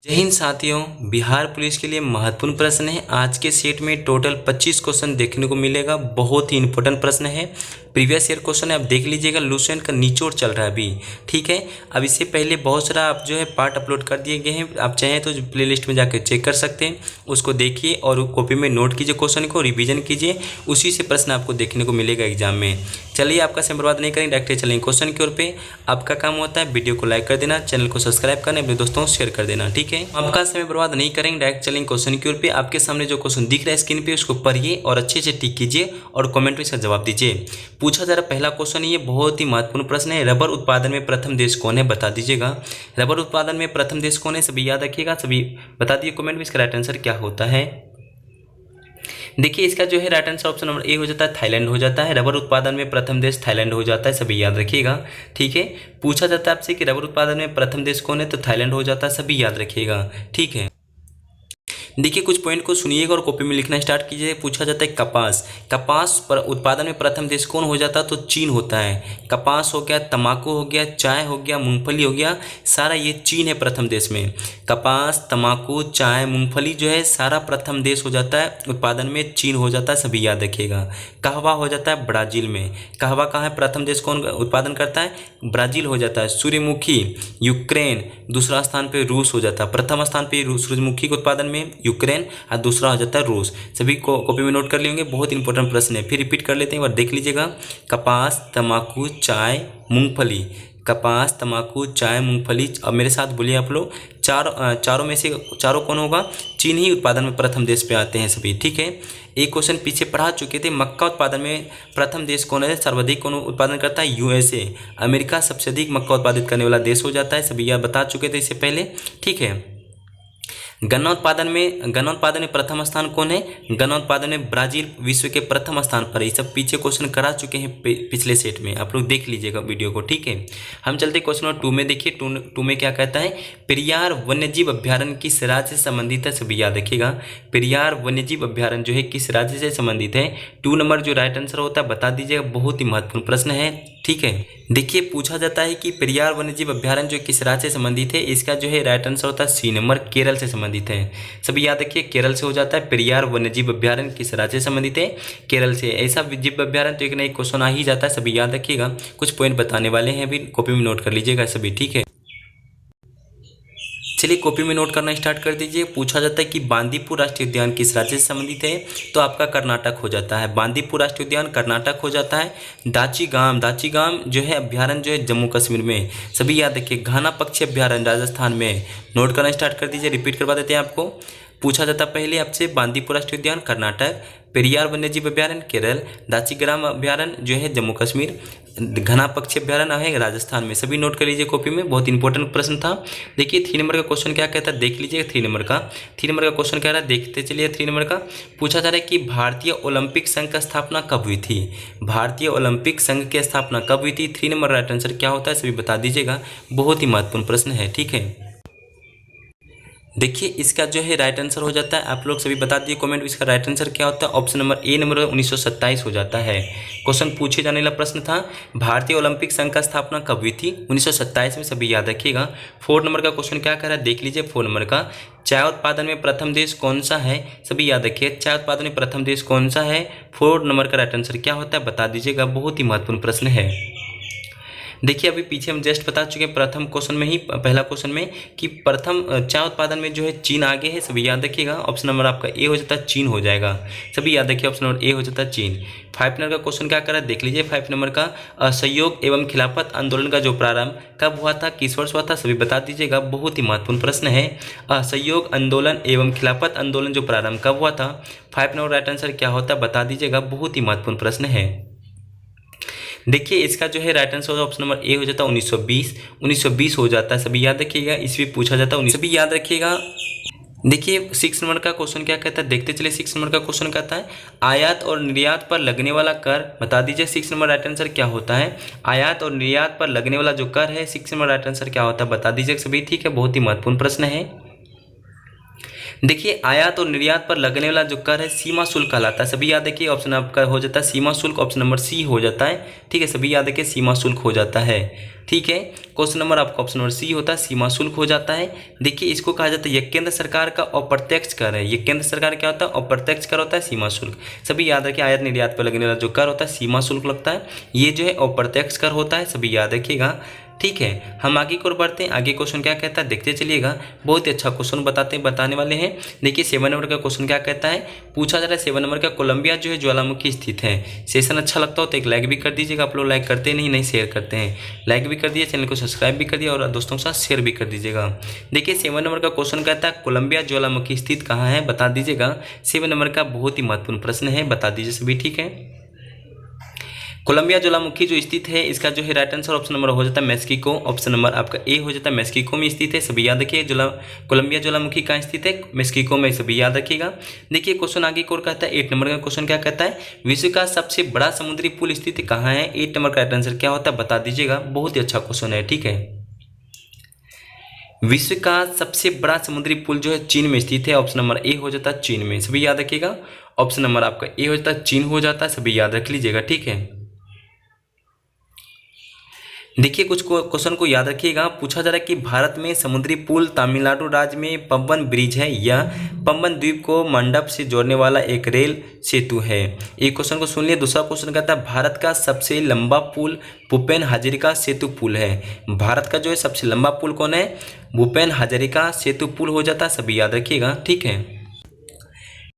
जय हिंद साथियों। बिहार पुलिस के लिए महत्वपूर्ण प्रश्न है। आज के सेट में टोटल 25 क्वेश्चन देखने को मिलेगा। बहुत ही इंपॉर्टेंट प्रश्न है। प्रीवियस ईयर क्वेश्चन है, आप देख लीजिएगा। लूसेंट का निचोड़ चल रहा है अभी, ठीक है। अब इससे पहले बहुत सारा आप जो है पार्ट अपलोड कर दिए गए हैं। आप चाहें तो प्लेलिस्ट में जाकर चेक कर सकते हैं, उसको देखिए और कॉपी में नोट कीजिए, क्वेश्चन को रिविजन कीजिए। उसी से प्रश्न आपको देखने को मिलेगा एग्जाम में। चलिए आपका समय बर्बाद नहीं करेंगे, डायरेक्ट चलेंगे क्वेश्चन की ओर पे। आपका काम होता है वीडियो को लाइक कर देना, चैनल को सब्सक्राइब करना, अपने दोस्तों को शेयर कर देना, ठीक है। आपका समय बर्बाद नहीं करेंगे, डायरेक्ट चलेंगे क्वेश्चन की ओर पे। आपके सामने जो क्वेश्चन दिख रहा है स्क्रीन पे, उसको पढ़िए और अच्छे से टिक कीजिए और कमेंट में इसका जवाब दीजिए। पूछा जा रहा पहला क्वेश्चन, ये बहुत ही महत्वपूर्ण प्रश्न है। रबर उत्पादन में प्रथम देश कौन है, बता दीजिएगा। रबर उत्पादन में प्रथम देश कौन है, सभी याद रखिएगा। सभी बता दिए कमेंट में, इसका राइट आंसर क्या होता है। देखिए इसका जो है right answer option number A हो जाता है, थाईलैंड हो जाता है। रबर उत्पादन में प्रथम देश थाईलैंड हो जाता है, सभी याद रखिएगा, ठीक है। पूछा जाता है आपसे कि रबर उत्पादन में प्रथम देश कौन है, तो थाईलैंड हो जाता है, सभी याद रखिएगा, ठीक है। देखिए कुछ पॉइंट को सुनिएगा और कॉपी में लिखना स्टार्ट कीजिए। पूछा जाता है कपास, कपास पर उत्पादन में प्रथम देश कौन हो जाता है, तो चीन होता है। कपास हो गया, तंबाकू हो गया, चाय हो गया, मूंगफली हो गया, सारा ये चीन है प्रथम देश में। कपास, तंबाकू, चाय, मूंगफली जो है सारा प्रथम देश हो जाता है उत्पादन में, चीन हो जाता है, सभी याद रखिएगा। कहवा हो जाता है ब्राज़ील में। कहवा कहाँ है, प्रथम देश कौन उत्पादन करता है, ब्राज़ील हो जाता है। सूर्यमुखी यूक्रेन, दूसरा स्थान पे रूस हो जाता है। प्रथम स्थान पे सूर्यमुखी के उत्पादन में यूक्रेन और दूसरा हो जाता है रूस। सभी को कॉपी में नोट कर लेंगे, बहुत इंपॉर्टेंट प्रश्न है। फिर रिपीट कर लेते हैं, एक बार देख लीजिएगा। कपास, तंबाकू, चाय, मूंगफली। कपास, तंबाकू, चाय, मूंगफली। अब मेरे साथ बोलिए आप लोग, चारों में से चारों कौन होगा, चीन ही उत्पादन में प्रथम देश पे आते हैं सभी, ठीक है। एक क्वेश्चन पीछे पढ़ा चुके थे, मक्का उत्पादन में प्रथम देश कौन है, सर्वाधिक कौन उत्पादन करता है, यूएसए। अमेरिका सबसे अधिक मक्का उत्पादित करने वाला देश हो जाता है, सभी यह बता चुके थे इससे पहले, ठीक है। गन्ना उत्पादन में प्रथम स्थान कौन है, गन्ना उत्पादन में ब्राजील विश्व के प्रथम स्थान पर है। ये सब पीछे क्वेश्चन करा चुके हैं पिछले सेट में, आप लोग देख लीजिएगा वीडियो को, ठीक है। हम चलते क्वेश्चन नंबर 2 में। देखिए टू में क्या कहता है, पेरियार वन्यजीव अभ्यारण्य किस राज्य से संबंधित है, सभी याद रखिएगा। पेरियार वन्यजीव अभ्यारण्य जो है किस राज्य से संबंधित है। 2 नंबर जो राइट आंसर होता है बता दीजिएगा, बहुत ही महत्वपूर्ण प्रश्न है, ठीक है। देखिए पूछा जाता है कि पेरियार वन्यजीव अभ्यारण्य जो किस राज्य से संबंधित है, इसका जो है राइट आंसर होता है सी नंबर, केरल से संबंधित है। सभी याद रखिए, केरल से हो जाता है। पेरियार वन्यजीव अभ्यारण्य किस राज्य से संबंधित है, केरल से। ऐसा जीव अभ्यारण्य तो एक ना एक क्वेश्चन आ ही जाता है, सभी याद रखिएगा। कुछ पॉइंट बताने वाले हैं, अभी कॉपी में नोट कर लीजिएगा सभी, ठीक है। चलिए कॉपी में नोट करना स्टार्ट कर दीजिए। पूछा जाता है कि बांदीपुर राष्ट्रीय उद्यान किस राज्य से संबंधित है, तो आपका कर्नाटक हो जाता है। बांदीपुर राष्ट्रीय उद्यान कर्नाटक हो जाता है। दाचीगाम जो है अभ्यारण्य जो है जम्मू कश्मीर में, सभी याद रखिए। घाना पक्षी अभ्यारण्य राजस्थान में। नोट करना स्टार्ट कर दीजिए, रिपीट करवा देते हैं आपको। पूछा जाता पहले आपसे, बांदीपुर राष्ट्रीय उद्यान कर्नाटक, पेरियार वन्यजीव अभ्यारण्य केरल, दाचीग्राम अभ्यारण्य जो है जम्मू कश्मीर, घना पक्षी अभ्यारण्य है राजस्थान में। सभी नोट कर लीजिए कॉपी में, बहुत इंपॉर्टेंट प्रश्न था। देखिए 3 नंबर का क्वेश्चन क्या कहता है, देख लीजिए। 3 नंबर का क्वेश्चन क्या रहा है, देखते चलिए। 3 नंबर का पूछा जा रहा है कि भारतीय ओलंपिक संघ की स्थापना कब हुई थी। भारतीय ओलंपिक संघ की स्थापना कब हुई थी। 3 नंबर राइट आंसर क्या होता है, सभी बता दीजिएगा, बहुत ही महत्वपूर्ण प्रश्न है, ठीक है। देखिए इसका जो है राइट आंसर हो जाता है, आप लोग सभी बता दिए कमेंट में, इसका राइट आंसर क्या होता है। ऑप्शन नंबर ए नंबर 1927 हो जाता है। क्वेश्चन पूछे जाने वाला प्रश्न था, भारतीय ओलंपिक संघ का स्थापना कब हुई थी, 1927 में, सभी याद रखिएगा। 4 नंबर का क्वेश्चन क्या कह रहा है, देख लीजिए। 4 नंबर का, चाय उत्पादन में प्रथम देश कौन सा है, सभी याद रखिए। चाय उत्पादन में प्रथम देश कौन सा है। 4 नंबर का राइट आंसर क्या होता है, बता दीजिएगा, बहुत ही महत्वपूर्ण प्रश्न है। देखिए अभी पीछे हम जस्ट बता चुके हैं प्रथम क्वेश्चन में ही, पहला क्वेश्चन में, कि प्रथम चाय उत्पादन में जो है चीन आगे है, सभी याद रखिएगा। ऑप्शन नंबर आपका ए हो जाता है, चीन हो जाएगा, सभी याद रखिए। ऑप्शन नंबर ए हो जाता है चीन। 5 नंबर का क्वेश्चन क्या कर रहा है, देख लीजिए। 5 नंबर का, असहयोग एवं खिलाफत आंदोलन का जो प्रारंभ कब हुआ था, किस वर्ष हुआ था, सभी बता दीजिएगा, बहुत ही महत्वपूर्ण प्रश्न है। असहयोग आंदोलन एवं खिलाफत आंदोलन जो प्रारंभ कब हुआ था। 5 नंबर राइट आंसर क्या होता है, बता दीजिएगा, बहुत ही महत्वपूर्ण प्रश्न है। देखिए इसका जो है राइट आंसर होगा ऑप्शन नंबर ए हो जाता है 1920 हो जाता है, सभी याद रखिएगा। इसमें पूछा जाता है सभी याद रखिएगा। देखिए 6 नंबर का क्वेश्चन क्या कहता है, देखते चलिए। 6 नंबर का क्वेश्चन कहता है, आयात और निर्यात पर लगने वाला कर, बता दीजिए। 6 नंबर राइट आंसर क्या होता है, आयात और निर्यात पर लगने वाला जो कर है, 6 नंबर राइट आंसर क्या होता है, बता दीजिए सभी, ठीक है। बहुत ही महत्वपूर्ण प्रश्न है। देखिए आयात और निर्यात पर लगने वाला जो कर है सीमा शुल्क कहलाता है। सभी याद रखिए, ऑप्शन आपका हो जाता है सीमा शुल्क, ऑप्शन नंबर सी हो जाता है। ठीक है, सभी याद रखिए सीमा शुल्क हो जाता है। ठीक है, क्वेश्चन नंबर आपका ऑप्शन नंबर सी होता है, सीमा शुल्क हो जाता है। देखिए इसको कहा जाता है यह केंद्र सरकार का अप्रत्यक्ष कर है। ये केंद्र सरकार क्या होता है? अप्रत्यक्ष कर होता है, सीमा शुल्क। सभी याद रखिए आयात निर्यात पर लगने वाला जो कर होता है सीमा शुल्क लगता है, ये जो है अप्रत्यक्ष कर होता है, सभी याद रखिएगा। ठीक है, हम आगे की ओर बढ़ते हैं। आगे क्वेश्चन क्या कहता है देखते चलिएगा, बहुत ही अच्छा क्वेश्चन बताने वाले हैं। देखिए 7 नंबर का क्वेश्चन क्या कहता है, पूछा जा रहा है 7 नंबर का, कोलंबिया जो है ज्वालामुखी स्थित है। सेशन अच्छा लगता हो तो एक लाइक भी कर दीजिएगा। आप लोग लाइक करते नहीं शेयर करते हैं, लाइक भी कर दिए, चैनल को सब्सक्राइब भी कर दिया और दोस्तों के साथ शेयर भी कर दीजिएगा। देखिए 7 नंबर का क्वेश्चन कहता है कोलंबिया ज्वालामुखी स्थित कहाँ है, बता दीजिएगा। 7 नंबर का बहुत ही महत्वपूर्ण प्रश्न है, बता दीजिए सभी। ठीक है, कोलंबिया ज्वालामुखी जो स्थित है, इसका जो है राइट आंसर ऑप्शन नंबर हो जाता है मेक्सिको। ऑप्शन नंबर आपका ए हो जाता है, मेक्सिको में स्थित है, सभी याद रखिए। कोलंबिया ज्वालामुखी कहाँ स्थित है? मेक्सिको में, सभी याद रखिएगा। देखिए क्वेश्चन आगे की ओर कहता है 8 नंबर का क्वेश्चन क्या कहता है, विश्व का सबसे बड़ा समुद्री पुल स्थित कहाँ है? 8 नंबर का राइट आंसर क्या होता है बता दीजिएगा। बहुत ही अच्छा क्वेश्चन है। ठीक है, विश्व का सबसे बड़ा समुद्री पुल जो है चीन में स्थित है। ऑप्शन नंबर ए हो जाता है चीन में, सभी याद रखिएगा। ऑप्शन नंबर आपका ए हो जाता है चीन हो जाता है, सभी याद रख लीजिएगा। ठीक है, देखिए कुछ क्वेश्चन को याद रखिएगा। पूछा जा रहा है कि भारत में समुद्री पुल तमिलनाडु राज्य में पम्बन ब्रिज है या पम्बन द्वीप को मंडप से जोड़ने वाला एक रेल सेतु है। एक क्वेश्चन को सुन लिए। दूसरा क्वेश्चन कहता है भारत का सबसे लंबा पुल भूपेन हजारिका सेतु पुल है। भारत का जो है सबसे लंबा पुल कौन है? भूपेन हजारिका सेतु पुल हो जाता है, सभी याद रखिएगा। ठीक है,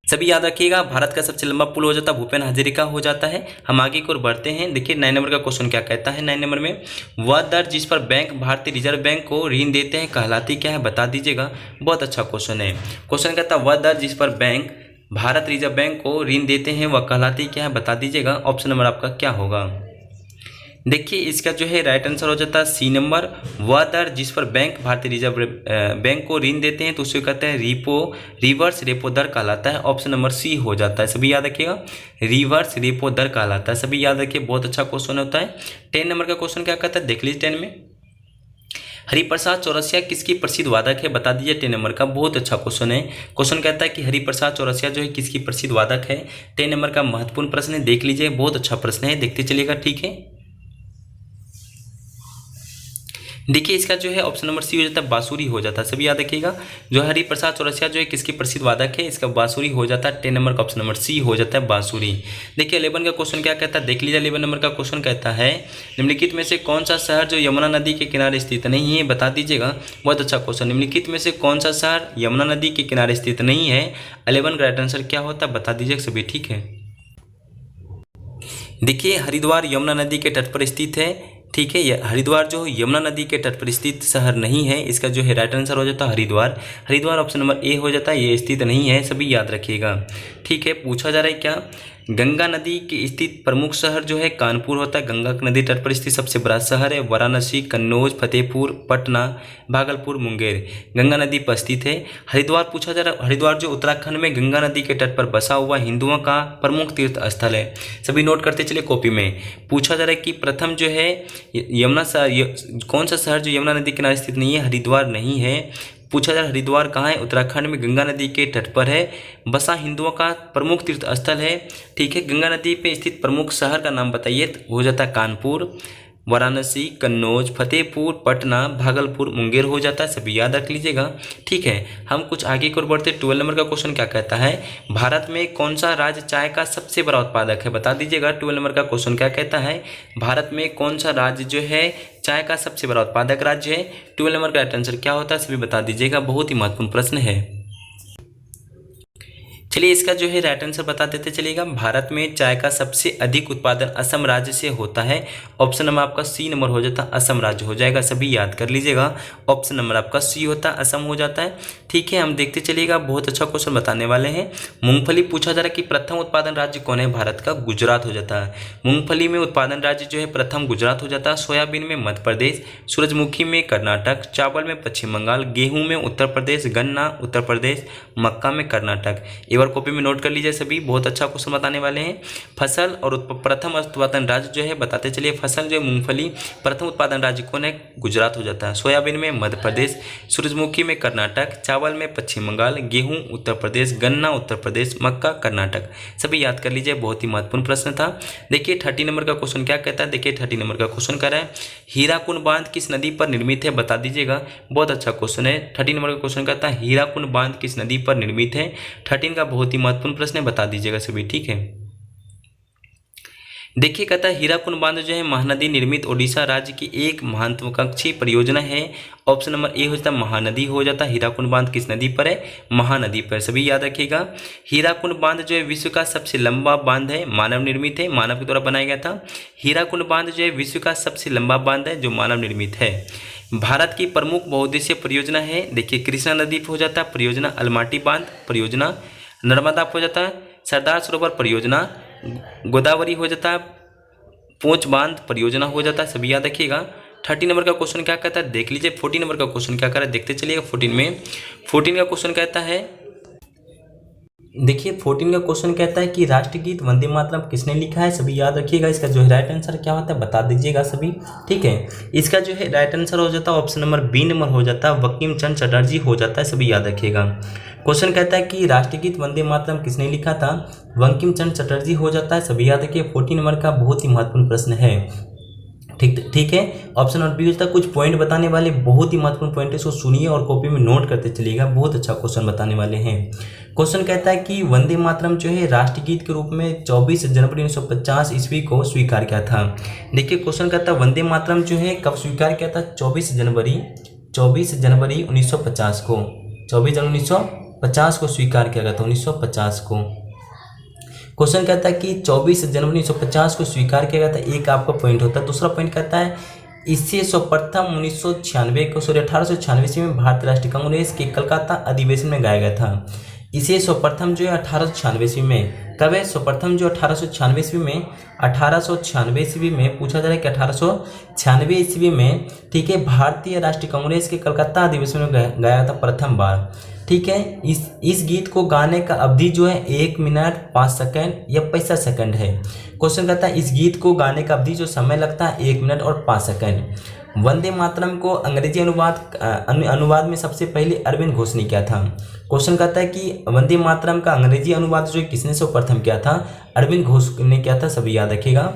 सभी याद रखिएगा, भारत का सबसे लंबा पुल हो जाता है भूपेन हजारिका हो जाता है। हम आगे की ओर बढ़ते हैं। देखिए 9 नंबर का क्वेश्चन क्या कहता है। 9 नंबर में वह दर जिस पर बैंक भारतीय रिजर्व बैंक को ऋण देते हैं कहलाती क्या है, बता दीजिएगा। बहुत अच्छा क्वेश्चन है। क्वेश्चन कहता है वह दर जिस पर बैंक भारत रिजर्व बैंक को ऋण देते हैं वह कहलाती क्या है, बता दीजिएगा। ऑप्शन नंबर आपका क्या होगा? देखिए इसका जो है राइट आंसर हो जाता है सी नंबर, वह दर जिस पर बैंक भारतीय रिजर्व बैंक को ऋण देते हैं तो उसे कहते हैं रिवर्स रेपो दर कहलाता है। ऑप्शन नंबर सी हो जाता है, सभी याद रखिएगा। रिवर्स रेपो दर कहलाता है, सभी याद रखिए। बहुत अच्छा क्वेश्चन होता है। 10 नंबर का क्वेश्चन क्या कहता है देख लीजिए। 10 में हरिप्रसाद चौरसिया किसकी प्रसिद्ध वादक है, बता दीजिए। 10 नंबर का बहुत अच्छा क्वेश्चन है। क्वेश्चन कहता है कि हरिप्रसाद चौरसिया जो है किसकी प्रसिद्ध वादक है। 10 नंबर का महत्वपूर्ण प्रश्न है, देख लीजिए। बहुत अच्छा प्रश्न है, देखते चलिएगा। ठीक है, देखिए इसका जो है ऑप्शन नंबर सी हो जाता है बांसुरी हो जाता है, सभी याद रखिएगा। जो हरिप्रसाद चौरसिया जो है किसकी प्रसिद्ध वादक है, इसका बांसुरी हो जाता है। 10 नंबर का ऑप्शन नंबर सी हो जाता है बांसुरी। देखिए 11 का क्वेश्चन क्या कहता है देख लीजिए। 11 नंबर का क्वेश्चन कहता है निम्नलिखित में से कौन सा शहर जो यमुना नदी के किनारे स्थित नहीं है, बता दीजिएगा। बहुत अच्छा क्वेश्चन। निम्नलिखित में से कौन सा शहर यमुना नदी के किनारे स्थित नहीं है? 11 का राइट आंसर क्या होता है बता दीजिए सभी। ठीक है, देखिए हरिद्वार यमुना नदी के तट पर स्थित है। ठीक है, हरिद्वार जो यमुना नदी के तट पर स्थित शहर नहीं है, इसका जो है राइट आंसर हो जाता है Haridwar. Haridwar option number A हो जाता है, ये स्थित नहीं है, सभी याद रखिएगा। ठीक है, पूछा जा रहा है क्या गंगा नदी के स्थित प्रमुख शहर जो है कानपुर होता है। गंगा नदी तट पर स्थित सबसे बड़ा शहर है वाराणसी, कन्नौज, फतेहपुर, पटना, भागलपुर, मुंगेर गंगा नदी पर स्थित है। हरिद्वार पूछा जा रहा है, हरिद्वार जो उत्तराखंड में गंगा नदी के तट पर बसा हुआ हिंदुओं का प्रमुख तीर्थ स्थल है। सभी नोट करते चलिए कॉपी में। पूछा जा रहा है कि प्रथम जो है कौन सा शहर जो यमुना नदी के किनारे स्थित नहीं है, हरिद्वार नहीं है। पूछा जा रहा है हरिद्वार कहाँ है, उत्तराखंड में गंगा नदी के तट पर है, बसा हिंदुओं का प्रमुख तीर्थ स्थल है। ठीक है, गंगा नदी पे स्थित प्रमुख शहर का नाम बताइए, तो हो जाता है कानपुर, वाराणसी, कन्नौज, फतेहपुर, पटना, भागलपुर, मुंगेर हो जाता है, सभी याद रख लीजिएगा। ठीक है, हम कुछ आगे की ओर बढ़ते। 12 नंबर का क्वेश्चन क्या कहता है भारत में कौन सा राज्य चाय का सबसे बड़ा उत्पादक है, बता दीजिएगा। 12 नंबर का क्वेश्चन क्या कहता है भारत में कौन सा राज्य जो है चाय का सबसे बड़ा उत्पादक राज्य है। 12 नंबर का राइट आंसर क्या होता है सभी बता दीजिएगा। बहुत ही महत्वपूर्ण प्रश्न है। चलिए इसका जो है राइट आंसर बता देते चलिएगा। भारत में चाय का सबसे अधिक उत्पादन असम राज्य से होता है। ऑप्शन नंबर आपका सी नंबर हो जाता है, असम राज्य हो जाएगा, सभी याद कर लीजिएगा। ऑप्शन नंबर आपका सी होता है, असम हो जाता है। ठीक है, हम देखते चलिएगा, बहुत अच्छा क्वेश्चन बताने वाले हैं। मूंगफली पूछा जा रहा है कि प्रथम उत्पादन राज्य कौन है भारत का, गुजरात हो जाता है। मूंगफली में उत्पादन राज्य जो है प्रथम गुजरात हो जाता है। सोयाबीन में मध्य प्रदेश, सूरजमुखी में कर्नाटक, चावल में पश्चिम बंगाल, गेहूं में उत्तर प्रदेश, गन्ना उत्तर प्रदेश, मक्का में कर्नाटक बार कॉपी में नोट कर लीजिए सभी, बहुत अच्छा क्वेश्चन बताने वाले हैं। फसल और प्रथम उत्पादन राज्य जो है बताते चलिए। फसल जो है मूंगफली, प्रथम उत्पादन राज्य कौन है? गुजरात हो जाता है। सोयाबीन में मध्य प्रदेश, सूरजमुखी में कर्नाटक, चावल में पश्चिम बंगाल, गेहूं उत्तर प्रदेश, गन्ना उत्तर प्रदेश, मक्का कर्नाटक। सभी याद कर लीजिए, बहुत ही महत्वपूर्ण प्रश्न था। देखिए 30 नंबर का क्वेश्चन क्या कहता है। देखिए 30 नंबर का क्वेश्चन कह रहा है हीराकुंड बांध किस नदी पर निर्मित है, बता दीजिएगा। बहुत अच्छा क्वेश्चन है। 30 नंबर का क्वेश्चन कहता है हीराकुंड बांध किस नदी पर निर्मित है। 13 का बहुत ही महत्वपूर्ण प्रश्न है, बता दीजिएगा सभी, ठीक है। देखिए कहता है हीराकुंड बांध जो है महानदी निर्मित ओडिशा राज्य की एक महत्वाकांक्षी परियोजना है। ऑप्शन नंबर ए हो जाता है महानदी हो जाता है। हीराकुंड बांध किस नदी पर है? महानदी पर, सभी याद रखिएगा। हीराकुंड बांध जो है विश्व का सबसे लंबा बांध है, मानव निर्मित है, मानव के द्वारा बनाया गया था। हीराकुंड बांध जो है विश्व का सबसे लंबा बांध है जो मानव निर्मित है। भारत की प्रमुख बहुउद्देशीय परियोजना है। देखिए कृष्णा नदी पर हो जाता है परियोजना, अलमाटी बांध परियोजना, नर्मदा पर हो जाता है सरदार सरोवर परियोजना, गोदावरी हो जाता है पोंच बांध परियोजना हो जाता है, सभी याद रखिएगा। 30 नंबर का क्वेश्चन क्या कहता है देख लीजिए। 14 नंबर का क्वेश्चन क्या कर रहा है देखते चलिएगा। 14 का क्वेश्चन कहता है, देखिए 14 का क्वेश्चन कहता है कि राष्ट्रगीत वंदे मातरम किसने लिखा है, सभी याद रखिएगा। इसका जो है राइट आंसर क्या होता है बता दीजिएगा सभी, ठीक है। इसका जो है राइट आंसर हो जाता है ऑप्शन नंबर बी नंबर हो जाता है बंकिम चंद्र चटर्जी हो जाता है, सभी याद रखिएगा। क्वेश्चन कहता है कि राष्ट्रगीत वंदे मातरम किसने लिखा था, बंकिम चंद्र चटर्जी हो जाता है, सभी याद रखिए। 14 नंबर का बहुत ही महत्वपूर्ण प्रश्न है, ठीक है। ऑप्शन नंबर बी होता है कुछ पॉइंट बताने वाले, बहुत ही महत्वपूर्ण पॉइंट है, इसको सुनिए और कॉपी में नोट करते चलिएगा, बहुत अच्छा क्वेश्चन बताने वाले हैं। क्वेश्चन कहता है कि वंदे मातरम जो है राष्ट्रगीत के रूप में 24 जनवरी 1950 ईस्वी को स्वीकार किया था। देखिए क्वेश्चन कहता है वंदे मातरम जो है कब स्वीकार किया था, 24 जनवरी 1950 को, 24 जनवरी 1950 को स्वीकार किया गया था, 1950 को। क्वेश्चन कहता है कि 24 जनवरी 1950 को स्वीकार किया गया था, एक आपका पॉइंट होता है। दूसरा पॉइंट कहता है इससे सर्वप्रथम 1996 को 1896 में भारतीय राष्ट्रीय कांग्रेस के कलकत्ता अधिवेशन में गाया गया था। इसे सर्वप्रथम जो है 1896 में, कब है सर्वप्रथम जो 1896 ईस्वी में, 1896 ईस्वी में पूछा जा रहा है कि 1896 ईस्वी में, ठीक है, भारतीय राष्ट्रीय कांग्रेस के कलकत्ता अधिवेशन में गाया था प्रथम बार, ठीक है। इस गीत को गाने का अवधि जो है 1 मिनट 5 सेकंड या 65 सेकंड है। क्वेश्चन कहता है इस गीत को गाने का अवधि जो समय लगता है 1 मिनट और 5 सेकंड। वंदे मातरम को अंग्रेजी अनुवाद में सबसे पहले अरविंद घोष ने किया था। क्वेश्चन कहता है कि वंदे मातरम का अंग्रेजी अनुवाद जो किसने सर्वप्रथम किया था, अरविंद घोष ने किया था, सभी याद रखिएगा।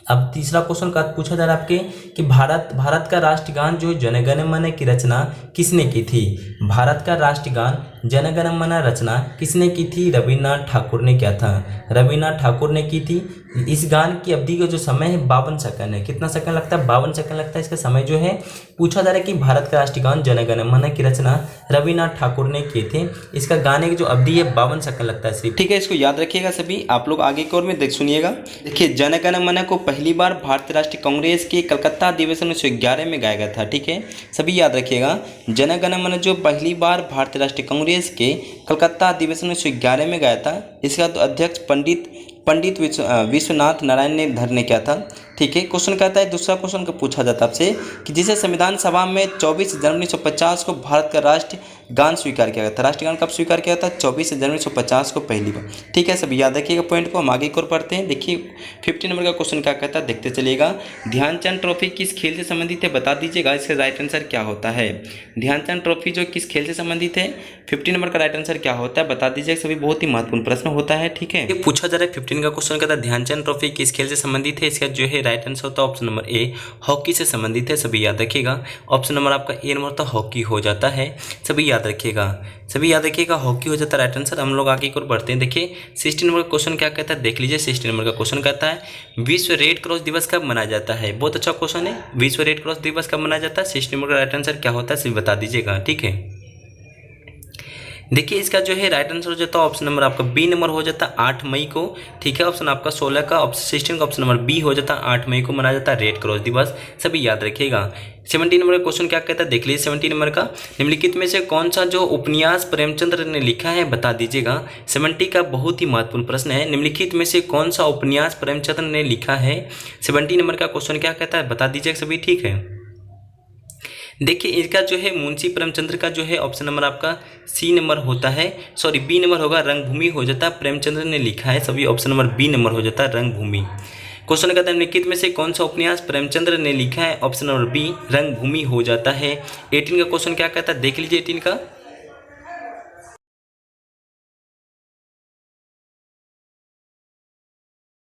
अब तीसरा क्वेश्चन का पूछा जा रहा है आपके कि भारत का राष्ट्रगान जो जन गण मन की रचना किसने की थी। भारत का राष्ट्रगान जन गण मन रचना किसने की थी, रविन्द्रनाथ ठाकुर ने किया था, रविन्द्रनाथ ठाकुर ने की थी। इस गान की अवधि का जो समय है 52 सेकंड है। कितना सेकंड लगता है, 52 सेकंड लगता है इसका समय जो है। पूछा जा रहा है कि भारत का राष्ट्रगान जन गण मन की रचना रविन्द्रनाथ ठाकुर ने किए थे, इसका गाने की जो अवधि है 52 सेकंड लगता है सिर्फ, ठीक है। इसको याद रखिएगा सभी, आप लोग आगे की ओर में सुनिएगा। देखिए जन गण मन को पहली बार भारतीय राष्ट्रीय कांग्रेस के कलकत्ता अधिवेशन 1911 में गाया गया था, ठीक है, सभी याद रखिएगा। जन गण मन जो पहली बार भारतीय राष्ट्रीय कांग्रेस के कलकत्ता अधिवेशन 1911 में गाया था, इसका तो अध्यक्ष पंडित विश्वनाथ नारायण ने धर ने किया था, ठीक है। क्वेश्चन कहता है दूसरा क्वेश्चन को पूछा जाता है आपसे कि जिसे संविधान सभा में 24 जनवरी 1950 को भारत का राष्ट्र गान स्वीकार किया गया था। राष्ट्रगान कब स्वीकार किया था, 24 जनवरी 1950 को पहली बार, ठीक है, सभी याद रखिएगा पॉइंट को। हम आगे की ओर पढ़ते हैं। देखिए 15 नंबर का क्वेश्चन क्या कहता है देखते चलिएगा। ध्यानचंद ट्रॉफी किस खेल से संबंधित है, बता दीजिएगा, इसका राइट आंसर क्या होता है। ध्यानचंद ट्रॉफी जो किस खेल से संबंधित है, 15 नंबर का राइट आंसर क्या होता है बता दीजिएगा सभी, बहुत ही महत्वपूर्ण प्रश्न होता है, ठीक है। ये पूछा जा रहा है 15 का क्वेश्चन कहता है ध्यानचंद ट्रॉफी किस खेल से संबंधित है, इसका जो है राइट आंसर होता है ऑप्शन नंबर ए हॉकी से संबंधित है, सभी याद रखिएगा। ऑप्शन नंबर आपका ए नंबर तो हॉकी हो जाता है, सभी याद रखिएगा, सभी याद रखिएगा, हॉकी हो जाता है राइट आंसर। हम लोग आगे की ओर बढ़ते हैं। देखिए 16 नंबर का क्वेश्चन क्या कहता है देख लीजिए। 16 नंबर का क्वेश्चन कहता है विश्व रेड क्रॉस दिवस कब मनाया जाता है, बहुत अच्छा क्वेश्चन है। विश्व रेड क्रॉस दिवस कब मनाया जाता है, 16 नंबर का राइट आंसर क्या होता है सभी बता दीजिएगा, ठीक है। देखिए इसका जो है राइट आंसर हो जाता है ऑप्शन नंबर आपका बी नंबर हो जाता है 8 मई को, ठीक है। ऑप्शन आपका 16 का 16 का ऑप्शन नंबर बी हो जाता है 8 मई को मनाया जाता है रेड क्रॉस दिवस, सभी याद रखिएगा। 17 नंबर का क्वेश्चन क्या कहता है देख लीजिए। 17 नंबर का निम्नलिखित में से कौन सा जो उपन्यास प्रेमचंद्र ने लिखा है बता दीजिएगा। 70 का बहुत ही महत्वपूर्ण प्रश्न है, निम्नलिखित में से कौन सा उपन्यास प्रेमचंद्र ने लिखा है। 17 नंबर का क्वेश्चन क्या कहता है बता दीजिएगा सभी, ठीक है। देखिए इसका जो है मुंशी प्रेमचंद्र का जो है ऑप्शन नंबर आपका सी नंबर होता है, सॉरी बी नंबर होगा, रंगभूमि हो जाता है। प्रेमचंद्र ने लिखा है, सभी ऑप्शन नंबर बी नंबर हो जाता है, रंगभूमि। क्वेश्चन कहता है निम्नलिखित में से कौन सा उपन्यास प्रेमचंद्र ने लिखा है, ऑप्शन नंबर बी रंगभूमि हो जाता है। 18 का क्वेश्चन क्या कहता है देख लीजिए 18 का।